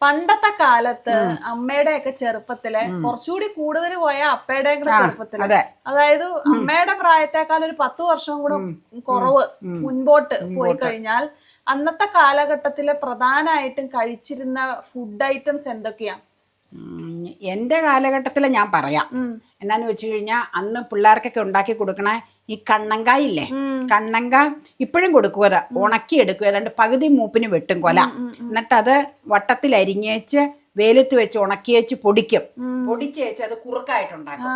പണ്ടത്തെ കാലത്ത് അമ്മയുടെ ഒക്കെ ചെറുപ്പത്തില് കുറച്ചുകൂടി കൂടുതൽ പോയ അപ്പയുടെ കൂടെ ചെറുപ്പത്തില്, അതായത് അമ്മയുടെ പ്രായത്തെക്കാൾ ഒരു 10 വർഷം കൂടെ കുറവ് മുൻപോട്ട് പോയി കഴിഞ്ഞാൽ അന്നത്തെ കാലഘട്ടത്തില് പ്രധാനമായിട്ടും കഴിച്ചിരുന്ന ഫുഡ് ഐറ്റംസ് എന്തൊക്കെയാ? എന്റെ കാലഘട്ടത്തില് ഞാൻ പറയാം. എന്നാന്ന് വെച്ച് കഴിഞ്ഞാൽ അന്ന് പിള്ളേർക്കൊക്കെ ഉണ്ടാക്കി കൊടുക്കണ ഈ കണ്ണങ്കായില്ലേ, കണ്ണങ്ക ഇപ്പോഴും കൊടുക്കുക, അത് ഉണക്കി എടുക്കുക, ഏതാണ്ട് പകുതി മൂപ്പിന് വെട്ടും കൊല, എന്നിട്ട് അത് വട്ടത്തിൽ അരിഞ്ഞേച്ച് വെയിലത്ത് വെച്ച് ഉണക്കി വെച്ച് പൊടിക്കും, പൊടിച്ച് വെച്ച് അത് കുറുക്കായിട്ടുണ്ടാക്കും.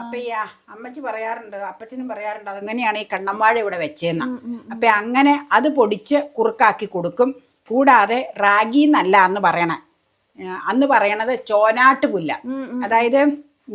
അപ്പൊ ഈ അമ്മച്ചി പറയാറുണ്ട്, അപ്പച്ചനും പറയാറുണ്ട്, അതെങ്ങനെയാണ് ഈ കണ്ണമ്പാഴ ഇവിടെ വെച്ചേന്ന്. അപ്പൊ അങ്ങനെ അത് പൊടിച്ച് കുറുക്കാക്കി കൊടുക്കും. കൂടാതെ റാഗി എന്നല്ല അന്ന് പറയണേ, അന്ന് പറയണത് ചോനാട്ട് പുല്ല. അതായത്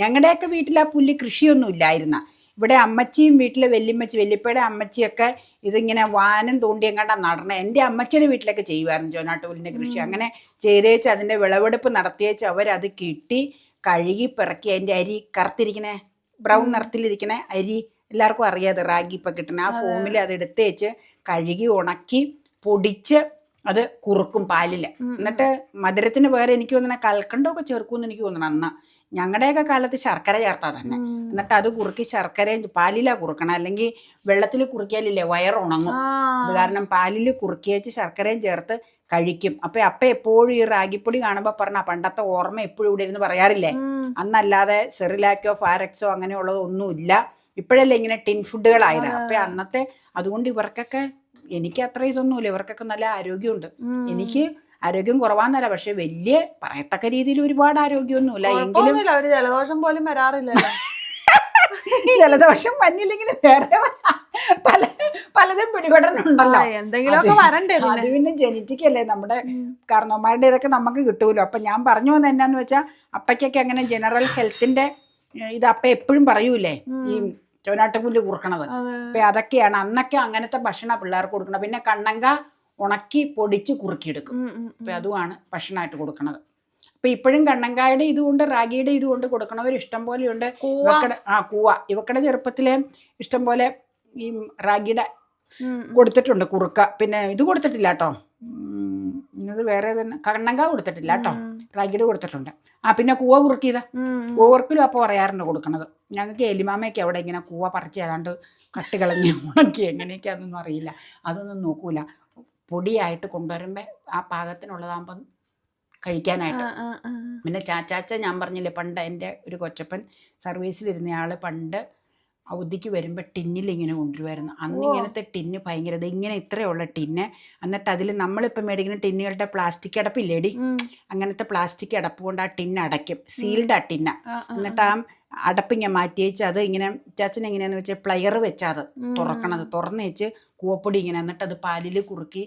ഞങ്ങളുടെയൊക്കെ വീട്ടിൽ ആ പുല്ല് കൃഷിയൊന്നും ഇല്ലായിരുന്ന. ഇവിടെ അമ്മച്ചിയും വീട്ടിലെ വല്യപ്പയുടെ അമ്മച്ചിയൊക്കെ ഇതിങ്ങനെ വാനം തോണ്ടിയെങ്ങാണ്ടാ നടണേ. എൻ്റെ അമ്മച്ചിയുടെ വീട്ടിലൊക്കെ ചെയ്യുമായിരുന്നു ചോനാട്ട് പുല്ലിൻ്റെ കൃഷി. അങ്ങനെ ചെയ്തേച്ച് അതിൻ്റെ വിളവെടുപ്പ് നടത്തിയേച്ച് അവരത് കിട്ടി കഴുകി പിറക്കി അതിൻ്റെ അരി കറുത്തിരിക്കണേ ബ്രൗൺ നിറത്തിലിരിക്കണേ അരി എല്ലാവർക്കും അറിയാതെ റാഗി ഇപ്പം കിട്ടണേ ആ ഫോമിൽ അത് എടുത്തേച്ച് കഴുകി ഉണക്കി പൊടിച്ച് അത് കുറുക്കും പാലില്. എന്നിട്ട് മധുരത്തിന് വേറെ എനിക്ക് തോന്നണ കൽക്കണ്ടമൊക്കെ ചേർക്കുമെന്ന് എനിക്ക് തോന്നണം. അന്ന് ഞങ്ങളുടെയൊക്കെ കാലത്ത് ശർക്കര ചേർത്താ തന്നെ. എന്നിട്ട് അത് കുറുക്കി ശർക്കരയും പാലിലാ കുറുക്കണം, അല്ലെങ്കിൽ വെള്ളത്തിൽ കുറുക്കിയാലില്ലേ വയറുണങ്ങും. അത് കാരണം പാലിൽ കുറുക്കി വെച്ച് ശർക്കരയും ചേർത്ത് കഴിക്കും. അപ്പൊ എപ്പോഴും ഈ റാഗിപ്പൊടി കാണുമ്പോൾ പറഞ്ഞ പണ്ടത്തെ ഓർമ്മ എപ്പോഴും ഇവിടെ ഇരുന്ന് പറയാറില്ലേ. അന്നല്ലാതെ സെറിലാക്കോ ഫാരക്സോ അങ്ങനെയുള്ളതൊന്നും ഇല്ല. ഇപ്പോഴല്ലേ ഇങ്ങനെ ടിൻ ഫുഡുകളായത്. അപ്പൊ അന്നത്തെ അതുകൊണ്ട് ഇവർക്കൊക്കെ, എനിക്ക് അത്ര ഇതൊന്നുമില്ല, ഇവർക്കൊക്കെ നല്ല ആരോഗ്യമുണ്ട്. എനിക്ക് ആരോഗ്യം കുറവാന്നല്ല, പക്ഷെ വലിയ പറയത്തക്ക രീതിയിൽ ഒരുപാട് ആരോഗ്യമൊന്നുമില്ല. എങ്കിലും ജലദോഷം പോലും വരാറില്ല. ജലദോഷം വന്നില്ലെങ്കിൽ വേറെ പലതും പിടിപെടണുണ്ടല്ലോ. അത് പിന്നെ ജനറ്റിക് അല്ലേ, നമ്മുടെ കാരണവന്മാരുടെ ഇതൊക്കെ നമുക്ക് കിട്ടൂലോ. അപ്പൊ ഞാൻ പറഞ്ഞു വന്നത് എന്നാന്ന് വെച്ചാൽ അപ്പയ്ക്കൊക്കെ അങ്ങനെ ജനറൽ ഹെൽത്തിന്റെ ഇത് അപ്പ എപ്പോഴും പറയൂലേ ഈ ചോനാട്ടുപുല്ല് കുറുക്കണത്. അപ്പൊ അതൊക്കെയാണ് അന്നൊക്കെ അങ്ങനത്തെ ഭക്ഷണം പിള്ളേർക്ക് കൊടുക്കണം. പിന്നെ കണ്ണങ്ക ഉണക്കി പൊടിച്ച് കുറുക്കിയെടുക്കും. അപ്പൊ അതുമാണ് ഭക്ഷണമായിട്ട് കൊടുക്കണത്. അപ്പൊ ഇപ്പോഴും കണ്ണങ്കായുടെ ഇതുകൊണ്ട് റാഗിയുടെ ഇതുകൊണ്ട് കൊടുക്കണവർ ഇഷ്ടം പോലെയുണ്ട്. കൂവ ഇവക്കടെ ചെറുപ്പത്തിലെ ഇഷ്ടം പോലെ ഈ റാഗിയുടെ കൊടുത്തിട്ടുണ്ട് കുറുക്ക. പിന്നെ ഇത് കൊടുത്തിട്ടില്ല കേട്ടോ, ഇത് വേറെ തന്നെ കണ്ണങ്ക കൊടുത്തിട്ടില്ല കേട്ടോ, റാഗിയുടെ കൊടുത്തിട്ടുണ്ട്. പിന്നെ കൂവ കുറുക്കിയത്, കൂവ കുറുക്കലും അപ്പോൾ പറയാറുണ്ട് കൊടുക്കണത്. ഞങ്ങൾക്ക് എലിമാമയൊക്കെ അവിടെ ഇങ്ങനെ കൂവ പറിച്ച് ഏതാണ്ട് കട്ട് കളഞ്ഞ് ഉണക്കി എങ്ങനെയൊക്കെയാണെന്നൊന്നും അറിയില്ല, അതൊന്നും നോക്കൂല. പൊടിയായിട്ട് കൊണ്ടുവരുമ്പോൾ ആ പാകത്തിനുള്ളതാകുമ്പം കഴിക്കാനായിട്ട്. പിന്നെ ചാച്ചാച്ച ഞാൻ പറഞ്ഞില്ലേ, പണ്ട് എൻ്റെ ഒരു കൊച്ചപ്പൻ സർവീസിലിരുന്നയാൾ പണ്ട് അവധിക്ക് വരുമ്പോൾ ടിന്നിൽ ഇങ്ങനെ കൊണ്ടുവരുമായിരുന്നു. അന്ന് ഇങ്ങനത്തെ ടിന്ന് ഭയങ്കര ഇങ്ങനെ ഇത്രയുള്ള ടിന്ന്. എന്നിട്ട് അതിൽ നമ്മളിപ്പോൾ മേടിക്കുന്ന ടിന്നുകളുടെ പ്ലാസ്റ്റിക് അടപ്പില്ലേടി, അങ്ങനത്തെ പ്ലാസ്റ്റിക് അടപ്പ് കൊണ്ട് ആ ടിന്ന് അടയ്ക്കും, സീൽഡ് ആ ടിന്ന. എന്നിട്ട് ആ അടപ്പിങ്ങനെ മാറ്റി വെച്ച് അത് ഇങ്ങനെ ചാച്ചൻ എങ്ങനെയാണെന്ന് വെച്ചാൽ പ്ലയർ വെച്ചാൽ അത് തുറക്കണത്, തുറന്ന് വെച്ച് കൂവപ്പൊടി ഇങ്ങനെ, എന്നിട്ട് അത് പാലിൽ കുറുക്കി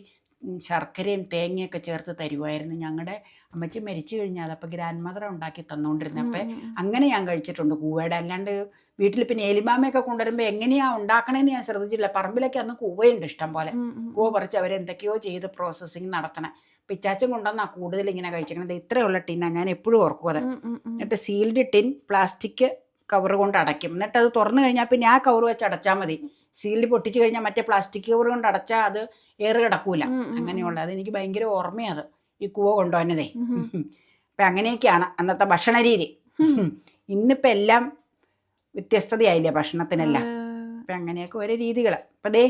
ശർക്കരയും തേങ്ങയൊക്കെ ചേർത്ത് തരുമായിരുന്നു. ഞങ്ങളുടെ അമ്മച്ചി മരിച്ചു കഴിഞ്ഞാൽ അപ്പോൾ ഗ്രാൻഡ് മദർ ഉണ്ടാക്കി തന്നുകൊണ്ടിരുന്നത്. അപ്പം അങ്ങനെ ഞാൻ കഴിച്ചിട്ടുണ്ട് കൂവയുടെ. അല്ലാണ്ട് വീട്ടിൽ പിന്നെ എലിമാമയൊക്കെ കൊണ്ടുവരുമ്പോൾ എങ്ങനെയാ ഉണ്ടാക്കണേന്ന് ഞാൻ ശ്രദ്ധിച്ചില്ല. പറമ്പിലൊക്കെ അന്ന് കൂവയുണ്ട് ഇഷ്ടം പോലെ, കൂവ പറിച്ച് അവരെന്തൊക്കെയോ ചെയ്ത് പ്രോസസ്സിങ് നടത്തണേ. പിച്ചാച്ചൻ കൊണ്ടുവന്നാ കൂടുതൽ ഇങ്ങനെ കഴിച്ചിരിക്കണത്. ഇത്രയുള്ള ടിന്നാണ് ഞാൻ എപ്പോഴും ഓർക്കും അത്. എന്നിട്ട് സീൽഡ് ടിൻ പ്ലാസ്റ്റിക് കവർ കൊണ്ട് അടയ്ക്കും. എന്നിട്ട് അത് തുറന്നു കഴിഞ്ഞാൽ പിന്നെ ആ കവർ വെച്ച് അടച്ചാൽ മതി. സീൽഡ് പൊട്ടിച്ചു കഴിഞ്ഞാൽ മറ്റേ പ്ലാസ്റ്റിക് കവർ കൊണ്ട് അടച്ചാൽ അത് ഏറ് കിടക്കൂല. അങ്ങനെയുള്ള അതെനിക്ക് ഭയങ്കര ഓർമ്മയത് ഈ കൂവ കൊണ്ടുവന്നതേ. അപ്പം അങ്ങനെയൊക്കെയാണ് അന്നത്തെ ഭക്ഷണ രീതി. ഇന്നിപ്പോൾ എല്ലാം വ്യത്യസ്തതയായില്ലേ ഭക്ഷണത്തിനെല്ലാം. അപ്പം അങ്ങനെയൊക്കെ ഓരോ രീതികൾ. അപ്പം ദേ